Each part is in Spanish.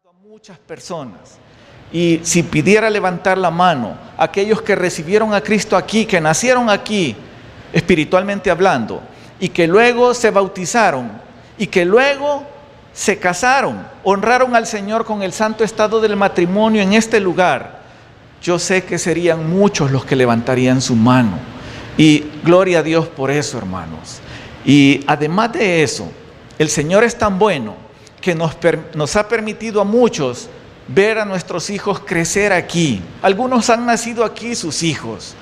a muchas personas. Y si pidiera levantar la mano, aquellos que recibieron a Cristo aquí, que nacieron aquí, espiritualmente hablando, y que luego se bautizaron, y que luego se casaron, honraron al Señor con el santo estado del matrimonio en este lugar, yo sé que serían muchos los que levantarían su mano. Y gloria a Dios por eso, hermanos. Y además de eso, el Señor es tan bueno que nos ha permitido a muchos ver a nuestros hijos crecer aquí. Algunos han nacido aquí, sus hijos,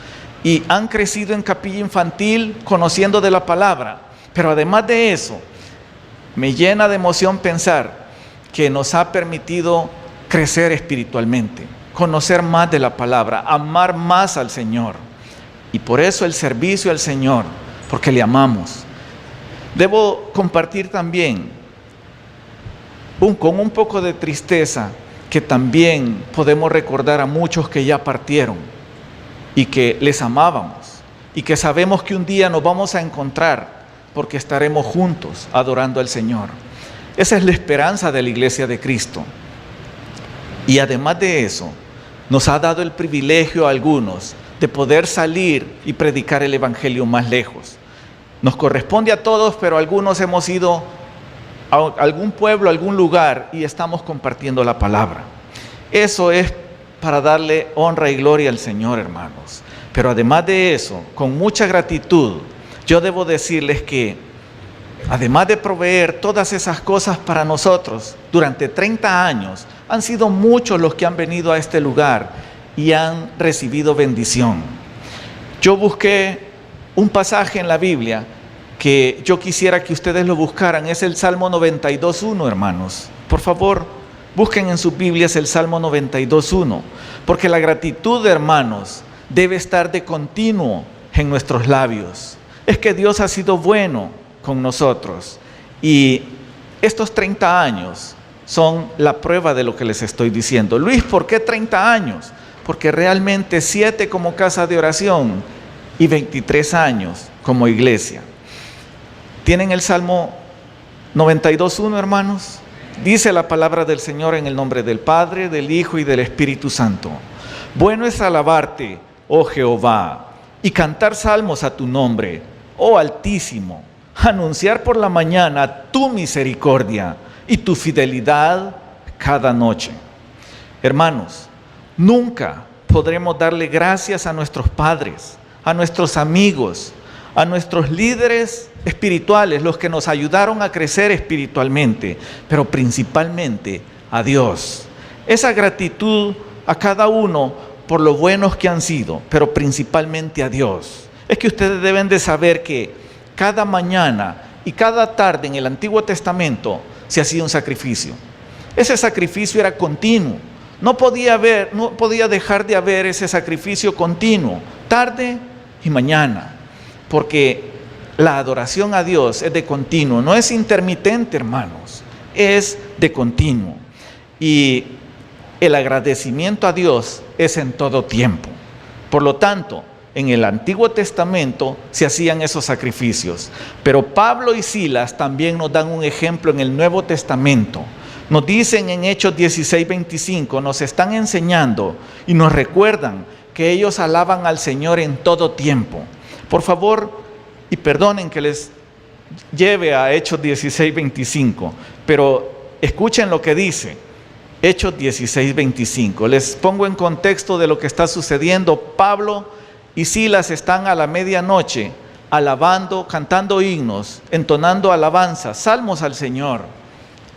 y han crecido en capilla infantil conociendo de la palabra. Pero además de eso, me llena de emoción pensar que nos ha permitido crecer espiritualmente, conocer más de la palabra, amar más al Señor. Y por eso el servicio al Señor, porque le amamos. Debo compartir también, con un poco de tristeza, que también podemos recordar a muchos que ya partieron y que les amábamos y que sabemos que un día nos vamos a encontrar porque estaremos juntos adorando al Señor. Esa es la esperanza de la Iglesia de Cristo. Y además de eso, nos ha dado el privilegio a algunos de poder salir y predicar el Evangelio más lejos. Nos corresponde a todos, pero algunos hemos ido a algún pueblo, a algún lugar y estamos compartiendo la palabra. Eso es para darle honra y gloria al Señor, hermanos. Pero además de eso, con mucha gratitud, yo debo decirles que además de proveer todas esas cosas para nosotros, durante 30 años han sido muchos los que han venido a este lugar y han recibido bendición. Yo busqué un pasaje en la Biblia que yo quisiera que ustedes lo buscaran. Es el Salmo 92.1, hermanos. Por favor, busquen en sus Biblias el Salmo 92.1, porque la gratitud, hermanos, debe estar de continuo en nuestros labios. Es que Dios ha sido bueno con nosotros y estos 30 años son la prueba de lo que les estoy diciendo. Luis, ¿por qué 30 años? Porque realmente 7 como casa de oración y 23 años como iglesia. ¿Tienen el Salmo 92.1, hermanos? Dice la palabra del Señor en el nombre del Padre, del Hijo y del Espíritu Santo. Bueno es alabarte, oh Jehová, y cantar salmos a tu nombre, oh Altísimo, anunciar por la mañana tu misericordia y tu fidelidad cada noche. Hermanos, nunca podremos darle gracias a nuestros padres, a nuestros amigos, a nuestros líderes espirituales, los que nos ayudaron a crecer espiritualmente, pero principalmente a Dios. Esa gratitud a cada uno por lo buenos que han sido, pero principalmente a Dios. Es que ustedes deben de saber que cada mañana y cada tarde en el Antiguo Testamento se hacía un sacrificio. Ese sacrificio era continuo. No podía dejar de haber ese sacrificio continuo, tarde y mañana, porque la adoración a Dios es de continuo, no es intermitente, hermanos, es de continuo. Y el agradecimiento a Dios es en todo tiempo. Por lo tanto, en el Antiguo Testamento se hacían esos sacrificios, pero Pablo y Silas también nos dan un ejemplo en el Nuevo Testamento. Nos dicen en Hechos 16:25, nos están enseñando y nos recuerdan que ellos alaban al Señor en todo tiempo. Por favor, y perdonen que les lleve a Hechos 16:25, pero escuchen lo que dice Hechos 16:25. Les pongo en contexto de lo que está sucediendo. Pablo y Silas están a la medianoche alabando, cantando himnos, entonando alabanzas, salmos al Señor,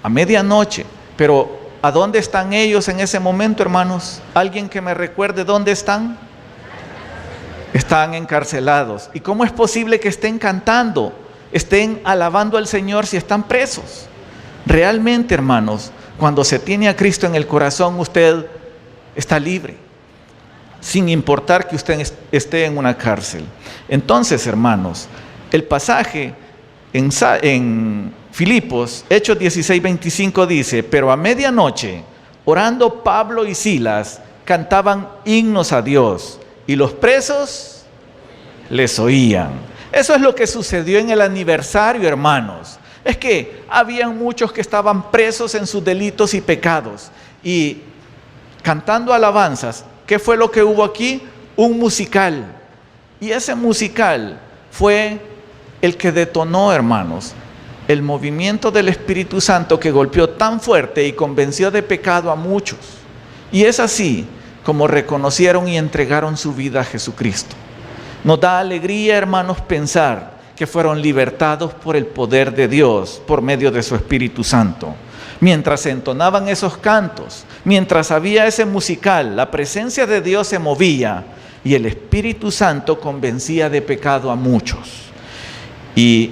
a medianoche. Pero ¿a dónde están ellos en ese momento, hermanos? ¿Alguien que me recuerde dónde están? Están encarcelados. ¿Y cómo es posible que estén cantando, estén alabando al Señor si están presos? Realmente, hermanos, cuando se tiene a Cristo en el corazón, usted está libre, sin importar que usted esté en una cárcel. Entonces, hermanos, el pasaje en Filipos, Hechos 16:25 dice: pero a medianoche, orando Pablo y Silas, cantaban himnos a Dios, y los presos les oían. Eso es lo que sucedió en el aniversario, hermanos, Es que habían muchos que estaban presos en sus delitos y pecados. Y cantando alabanzas, ¿qué fue lo que hubo aquí? Un musical. Y ese musical fue el que detonó, hermanos, el movimiento del Espíritu Santo que golpeó tan fuerte y convenció de pecado a muchos. Y es así como reconocieron y entregaron su vida a Jesucristo. Nos da alegría, hermanos, pensar que fueron libertados por el poder de Dios por medio de su Espíritu Santo. Mientras se entonaban esos cantos, mientras había ese musical, la presencia de Dios se movía y el Espíritu Santo convencía de pecado a muchos. Y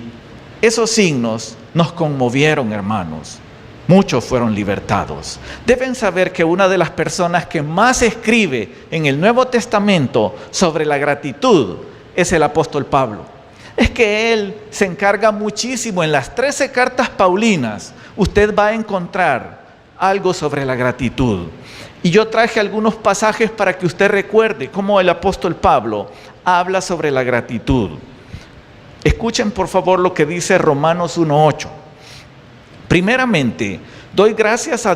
esos signos nos conmovieron, hermanos. Muchos fueron libertados. Deben saber que una de las personas que más escribe en el Nuevo Testamento sobre la gratitud es el apóstol Pablo. Es que él se encarga muchísimo en las 13 cartas paulinas. Usted va a encontrar algo sobre la gratitud. Y yo traje algunos pasajes para que usted recuerde cómo el apóstol Pablo habla sobre la gratitud. Escuchen por favor lo que dice Romanos 1:8. Primeramente, doy gracias a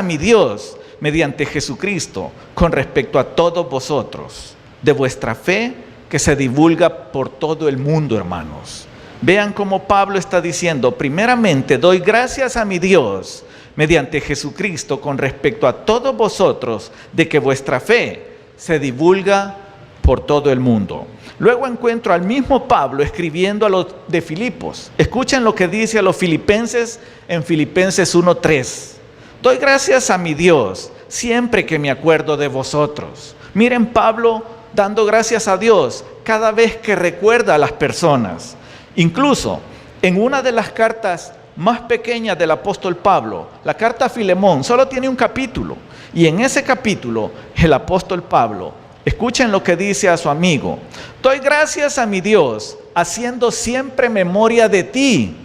mi Dios mediante Jesucristo con respecto a todos vosotros, de vuestra fe que se divulga por todo el mundo, hermanos. Vean cómo Pablo está diciendo, primeramente doy gracias a mi Dios mediante Jesucristo con respecto a todos vosotros, de que vuestra fe se divulga por todo el mundo. Luego encuentro al mismo Pablo escribiendo a los de Filipos. Escuchen lo que dice a los filipenses en Filipenses 1:3. Doy gracias a mi Dios siempre que me acuerdo de vosotros. Miren Pablo dando gracias a Dios cada vez que recuerda a las personas. Incluso en una de las cartas más pequeñas del apóstol Pablo, la carta a Filemón, solo tiene un capítulo. Y en ese capítulo el apóstol Pablo, escuchen lo que dice a su amigo: doy gracias a mi Dios, haciendo siempre memoria de ti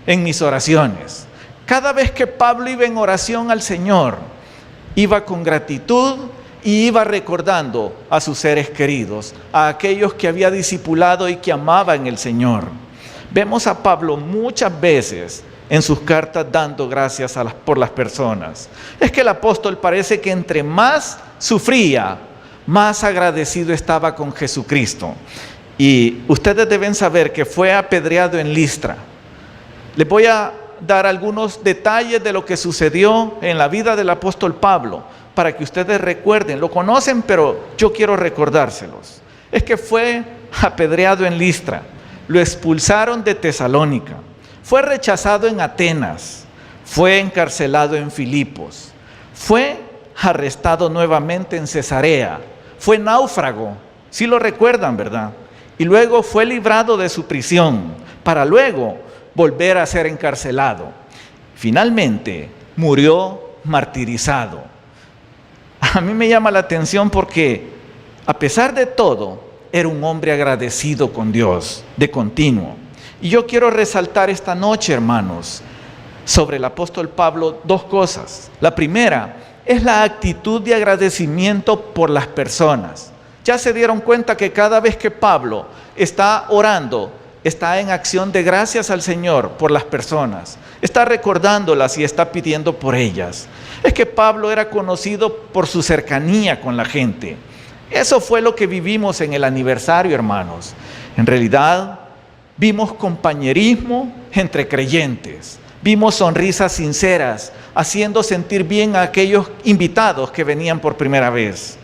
en mis oraciones. Cada vez que Pablo iba en oración al Señor, iba con gratitud y iba recordando a sus seres queridos, a aquellos que había discipulado y que amaba en el Señor. Vemos a Pablo muchas veces en sus cartas dando gracias por las personas. Es que el apóstol parece que entre más sufría, más agradecido estaba con Jesucristo. Y ustedes deben saber que fue apedreado en Listra. Les voy a dar algunos detalles de lo que sucedió en la vida del apóstol Pablo para que ustedes recuerden. Lo conocen, pero yo quiero recordárselos. Es que fue apedreado en Listra, lo expulsaron de Tesalónica, fue rechazado en Atenas, fue encarcelado en Filipos, fue arrestado nuevamente en Cesarea, fue náufrago, sí lo recuerdan, ¿verdad? Y luego fue librado de su prisión para luego volver a ser encarcelado. Finalmente murió martirizado. A mí me llama la atención porque a pesar de todo era un hombre agradecido con Dios de continuo. Y yo quiero resaltar esta noche, hermanos, sobre el apóstol Pablo dos cosas. La primera es la actitud de agradecimiento por las personas. Ya se dieron cuenta que cada vez que Pablo está orando, está en acción de gracias al Señor por las personas. Está recordándolas y está pidiendo por ellas. Es que Pablo era conocido por su cercanía con la gente. Eso fue lo que vivimos en el aniversario, hermanos. En realidad, vimos compañerismo entre creyentes. Vimos sonrisas sinceras, haciendo sentir bien a aquellos invitados que venían por primera vez.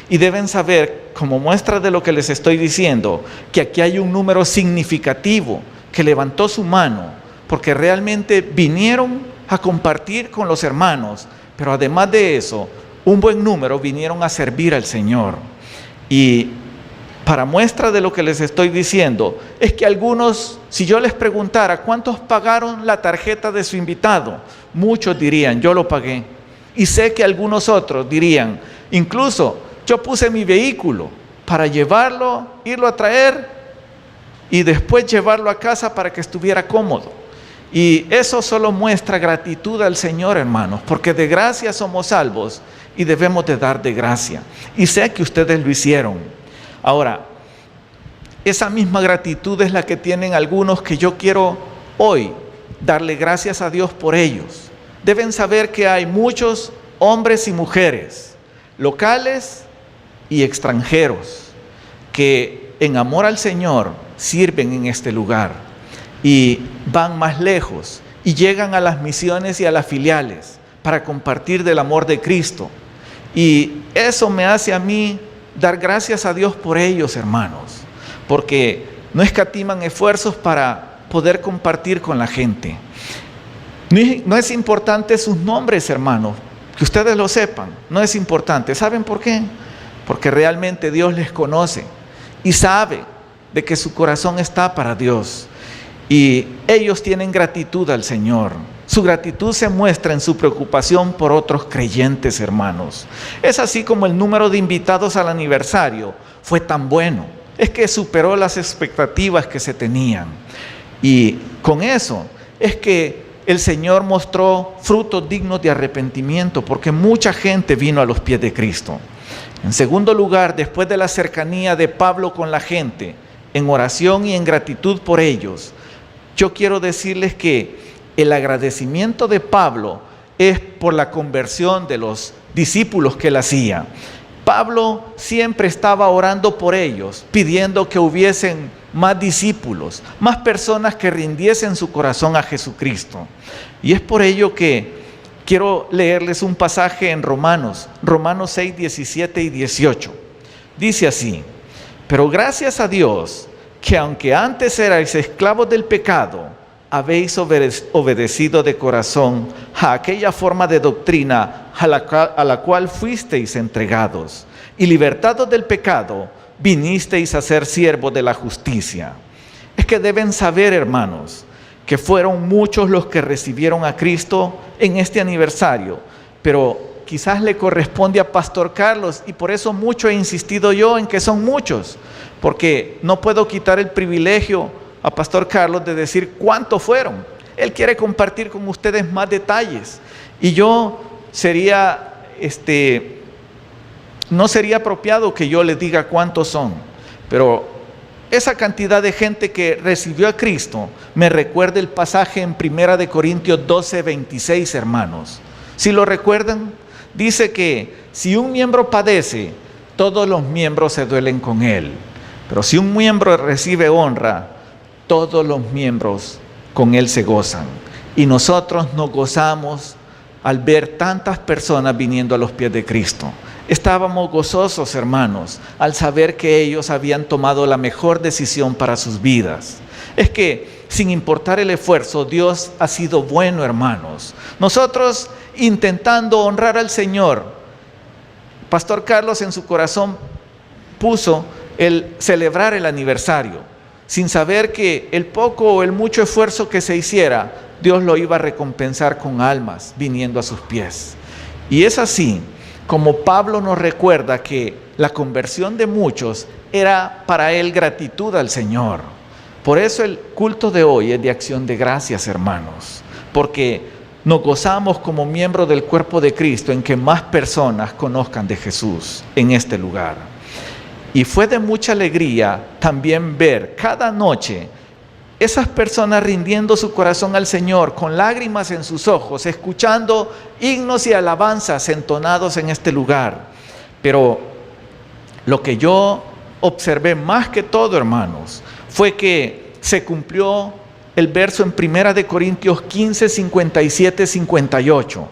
Y deben saber, como muestra de lo que les estoy diciendo, que aquí hay un número significativo que levantó su mano, porque realmente vinieron a compartir con los hermanos, pero además de eso, un buen número vinieron a servir al Señor. Y para muestra de lo que les estoy diciendo, es que algunos, si yo les preguntara cuántos pagaron la tarjeta de su invitado, muchos dirían, yo lo pagué. Y sé que algunos otros dirían, incluso yo puse mi vehículo para llevarlo, irlo a traer y después llevarlo a casa para que estuviera cómodo. Y eso solo muestra gratitud al Señor, hermanos, porque de gracia somos salvos y debemos de dar de gracia. Y sé que ustedes lo hicieron. Ahora, esa misma gratitud es la que tienen algunos que yo quiero hoy darle gracias a Dios por ellos. Deben saber que hay muchos hombres y mujeres, locales y extranjeros, que en amor al Señor sirven en este lugar y van más lejos y llegan a las misiones y a las filiales para compartir del amor de Cristo. Y eso me hace a mí dar gracias a Dios por ellos, hermanos, porque no escatiman esfuerzos para poder compartir con la gente. No es importante sus nombres, hermanos, que ustedes lo sepan, no es importante. ¿Saben por qué? Porque realmente Dios les conoce y sabe de que su corazón está para Dios. Y ellos tienen gratitud al Señor. Su gratitud se muestra en su preocupación por otros creyentes, hermanos. Es así como el número de invitados al aniversario fue tan bueno. Es que superó las expectativas que se tenían. Y con eso es que el Señor mostró frutos dignos de arrepentimiento, porque mucha gente vino a los pies de Cristo. En segundo lugar, después de la cercanía de Pablo con la gente, en oración y en gratitud por ellos, yo quiero decirles que el agradecimiento de Pablo es por la conversión de los discípulos que él hacía. Pablo siempre estaba orando por ellos, pidiendo que hubiesen más discípulos, más personas que rindiesen su corazón a Jesucristo. Y es por ello que quiero leerles un pasaje en Romanos 6, 17 y 18. Dice así: pero gracias a Dios, que aunque antes erais esclavos del pecado, habéis obedecido de corazón a aquella forma de doctrina a la cual fuisteis entregados, y libertados del pecado, vinisteis a ser siervos de la justicia. Es que deben saber, hermanos, que fueron muchos los que recibieron a Cristo en este aniversario, pero quizás le corresponde a Pastor Carlos, y por eso mucho he insistido yo en que son muchos, porque no puedo quitar el privilegio a Pastor Carlos de decir cuántos fueron. Él quiere compartir con ustedes más detalles, y yo no sería apropiado que yo les diga cuántos son, pero esa cantidad de gente que recibió a Cristo me recuerda el pasaje en 1 Corintios 12, 26, hermanos. ¿Sí lo recuerdan? Dice que si un miembro padece, todos los miembros se duelen con él. Pero si un miembro recibe honra, todos los miembros con él se gozan. Y nosotros nos gozamos al ver tantas personas viniendo a los pies de Cristo. Estábamos gozosos, hermanos, al saber que ellos habían tomado la mejor decisión para sus vidas. Es que, sin importar el esfuerzo, Dios ha sido bueno, hermanos. Nosotros intentando honrar al Señor, Pastor Carlos en su corazón puso el celebrar el aniversario, sin saber que el poco o el mucho esfuerzo que se hiciera, Dios lo iba a recompensar con almas viniendo a sus pies. Y es así como Pablo nos recuerda que la conversión de muchos era para él gratitud al Señor. Por eso el culto de hoy es de acción de gracias, hermanos, porque nos gozamos como miembros del cuerpo de Cristo en que más personas conozcan de Jesús en este lugar. Y fue de mucha alegría también ver cada noche esas personas rindiendo su corazón al Señor con lágrimas en sus ojos, escuchando himnos y alabanzas entonados en este lugar. Pero lo que yo observé más que todo, hermanos, fue que se cumplió el verso en 1 Corintios 15, 57, 58.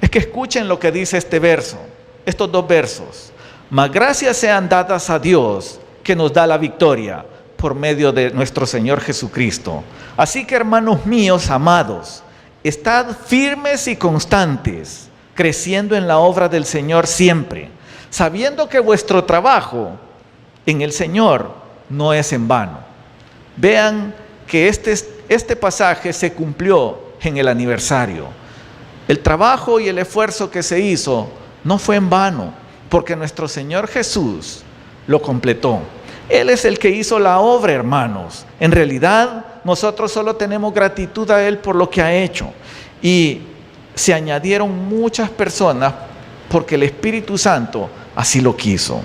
Es que escuchen lo que dice este verso, estos dos versos. Mas gracias sean dadas a Dios que nos da la victoria por medio de nuestro Señor Jesucristo. Así que, hermanos míos amados, estad firmes y constantes, creciendo en la obra del Señor siempre, sabiendo que vuestro trabajo en el Señor no es en vano. Vean que este pasaje se cumplió en el aniversario. El trabajo y el esfuerzo que se hizo no fue en vano, porque nuestro Señor Jesús lo completó. Él es el que hizo la obra, hermanos. En realidad, nosotros solo tenemos gratitud a Él por lo que ha hecho. Y se añadieron muchas personas porque el Espíritu Santo así lo quiso.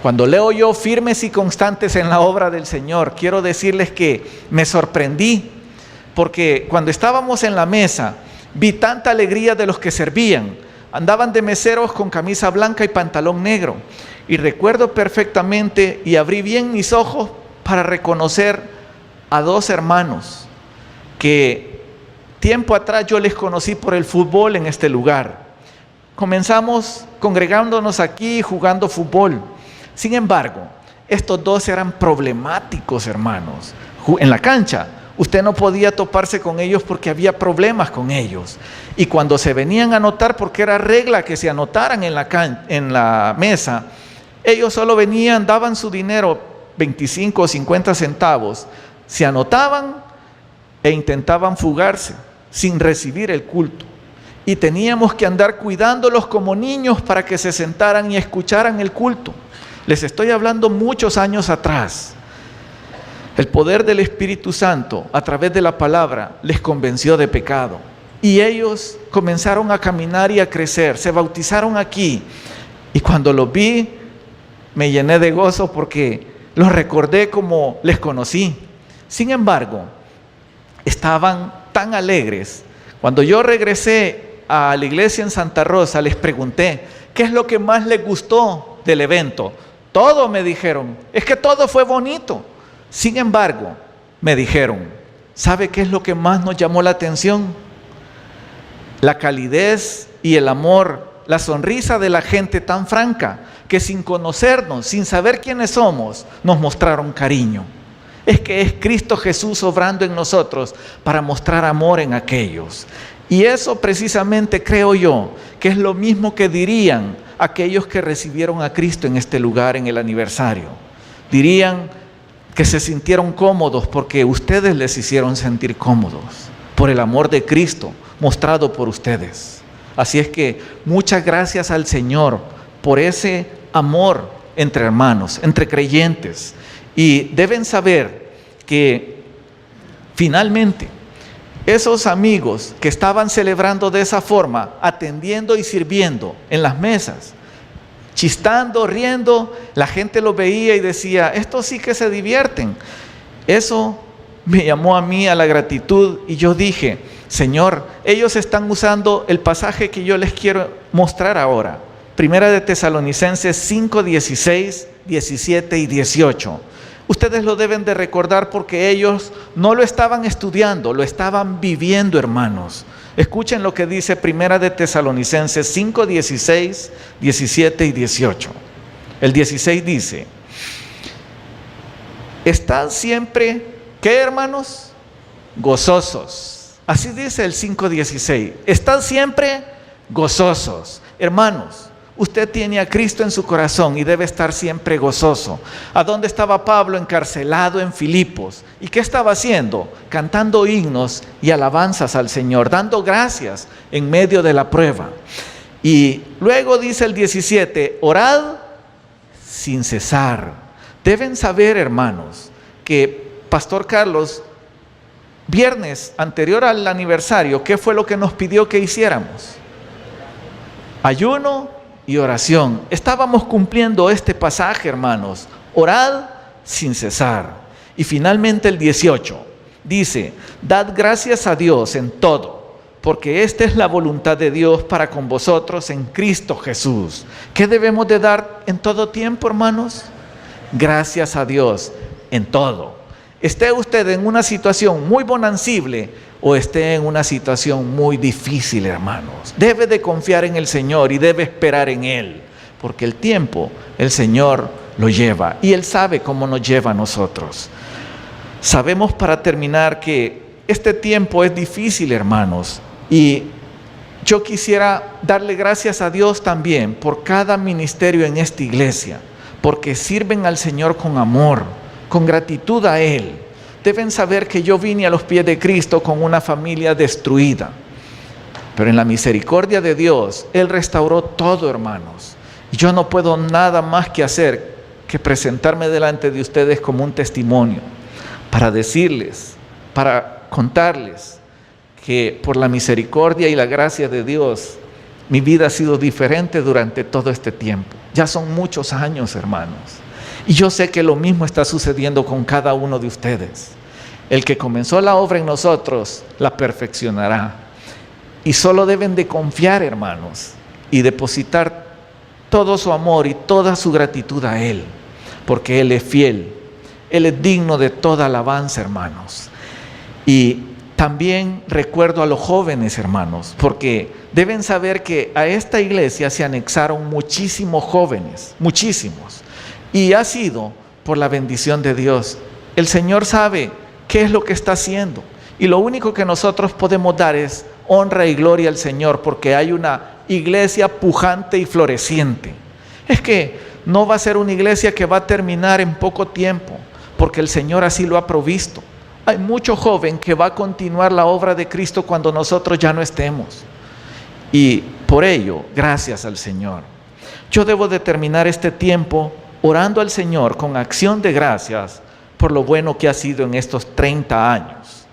Cuando leo yo firmes y constantes en la obra del Señor, quiero decirles que me sorprendí, porque cuando estábamos en la mesa, vi tanta alegría de los que servían. Andaban de meseros con camisa blanca y pantalón negro. Y recuerdo perfectamente y abrí bien mis ojos para reconocer a dos hermanos que tiempo atrás yo les conocí por el fútbol en este lugar. Comenzamos congregándonos aquí jugando fútbol. Sin embargo, estos dos eran problemáticos, hermanos. En la cancha usted no podía toparse con ellos porque había problemas con ellos. Y cuando se venían a anotar, porque era regla que se anotaran en la mesa, ellos solo venían, daban su dinero, 25 o 50 centavos, se anotaban e intentaban fugarse sin recibir el culto. Y teníamos que andar cuidándolos como niños para que se sentaran y escucharan el culto. Les estoy hablando muchos años atrás. El poder del Espíritu Santo a través de la palabra les convenció de pecado. Y ellos comenzaron a caminar y a crecer. Se bautizaron aquí. Y cuando los vi, me llené de gozo porque los recordé como les conocí. Sin embargo, estaban tan alegres. Cuando yo regresé a la iglesia en Santa Rosa, les pregunté, ¿qué es lo que más les gustó del evento? Todo me dijeron, es que todo fue bonito. Sin embargo, me dijeron, ¿sabe qué es lo que más nos llamó la atención? La calidez y el amor, la sonrisa de la gente tan franca, que sin conocernos, sin saber quiénes somos, nos mostraron cariño. Es que es Cristo Jesús obrando en nosotros para mostrar amor en aquellos. Y eso precisamente creo yo que es lo mismo que dirían aquellos que recibieron a Cristo en este lugar en el aniversario. Dirían que se sintieron cómodos porque ustedes les hicieron sentir cómodos por el amor de Cristo mostrado por ustedes. Así es que muchas gracias al Señor por ese amor entre hermanos, entre creyentes. Y deben saber que finalmente esos amigos que estaban celebrando de esa forma, atendiendo y sirviendo en las mesas, chistando, riendo, la gente lo veía y decía, estos sí que se divierten. Eso me llamó a mí a la gratitud y yo dije, Señor, ellos están usando el pasaje que yo les quiero mostrar ahora. Primera de Tesalonicenses 5, 16, 17 y 18. Ustedes lo deben de recordar porque ellos no lo estaban estudiando, lo estaban viviendo, hermanos. Escuchen lo que dice Primera de Tesalonicenses 5, 16, 17 y 18. El 16 dice, estad siempre, ¿qué, hermanos? Gozosos. Así dice el 5:16. Estad siempre gozosos. Hermanos, usted tiene a Cristo en su corazón y debe estar siempre gozoso. ¿A dónde estaba Pablo? Encarcelado en Filipos. ¿Y qué estaba haciendo? Cantando himnos y alabanzas al Señor, dando gracias en medio de la prueba. Y luego dice el 17, orad sin cesar. Deben saber, hermanos, que Pastor Carlos, viernes anterior al aniversario, ¿qué fue lo que nos pidió que hiciéramos? Ayuno y oración. Estábamos cumpliendo este pasaje, hermanos. Orad sin cesar. Y finalmente el 18 dice, dad gracias a Dios en todo, porque esta es la voluntad de Dios para con vosotros en Cristo Jesús. ¿Qué debemos de dar en todo tiempo, hermanos? Gracias a Dios en todo. Esté usted en una situación muy bonancible o esté en una situación muy difícil, hermanos, debe de confiar en el Señor y debe esperar en Él, porque el tiempo el Señor lo lleva y Él sabe cómo nos lleva a nosotros. Sabemos, para terminar, que este tiempo es difícil, hermanos, y yo quisiera darle gracias a Dios también por cada ministerio en esta iglesia, porque sirven al Señor con amor, con gratitud a Él. Deben saber que yo vine a los pies de Cristo con una familia destruida, pero en la misericordia de Dios, Él restauró todo, hermanos. Y yo no puedo nada más que hacer que presentarme delante de ustedes como un testimonio, para decirles, para contarles que por la misericordia y la gracia de Dios, mi vida ha sido diferente durante todo este tiempo. Ya son muchos años, hermanos. Y yo sé que lo mismo está sucediendo con cada uno de ustedes. El que comenzó la obra en nosotros, la perfeccionará. Y solo deben de confiar, hermanos, y depositar todo su amor y toda su gratitud a Él, porque Él es fiel. Él es digno de toda alabanza, hermanos. Y también recuerdo a los jóvenes, hermanos, porque deben saber que a esta iglesia se anexaron muchísimos jóvenes, muchísimos. Y ha sido por la bendición de Dios. El Señor sabe qué es lo que está haciendo. Y lo único que nosotros podemos dar es honra y gloria al Señor, porque hay una iglesia pujante y floreciente. Es que no va a ser una iglesia que va a terminar en poco tiempo, porque el Señor así lo ha provisto. Hay mucho joven que va a continuar la obra de Cristo cuando nosotros ya no estemos. Y por ello, gracias al Señor. Yo debo de terminar este tiempo orando al Señor con acción de gracias por lo bueno que ha sido en estos 30 años.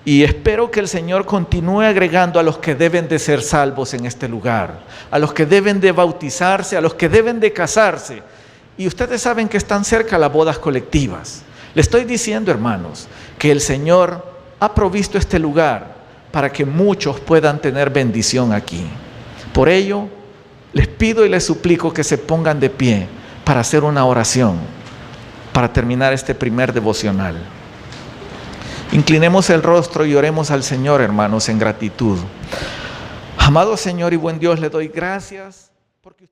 Y espero que el Señor continúe agregando a los que deben de ser salvos en este lugar, a los que deben de bautizarse, a los que deben de casarse. Y ustedes saben que están cerca las bodas colectivas. Le estoy diciendo, hermanos, que el Señor ha provisto este lugar para que muchos puedan tener bendición aquí. Por ello, les pido y les suplico que se pongan de pie para hacer una oración, para terminar este primer devocional. Inclinemos el rostro y oremos al Señor, hermanos, en gratitud. Amado Señor y buen Dios, le doy gracias porque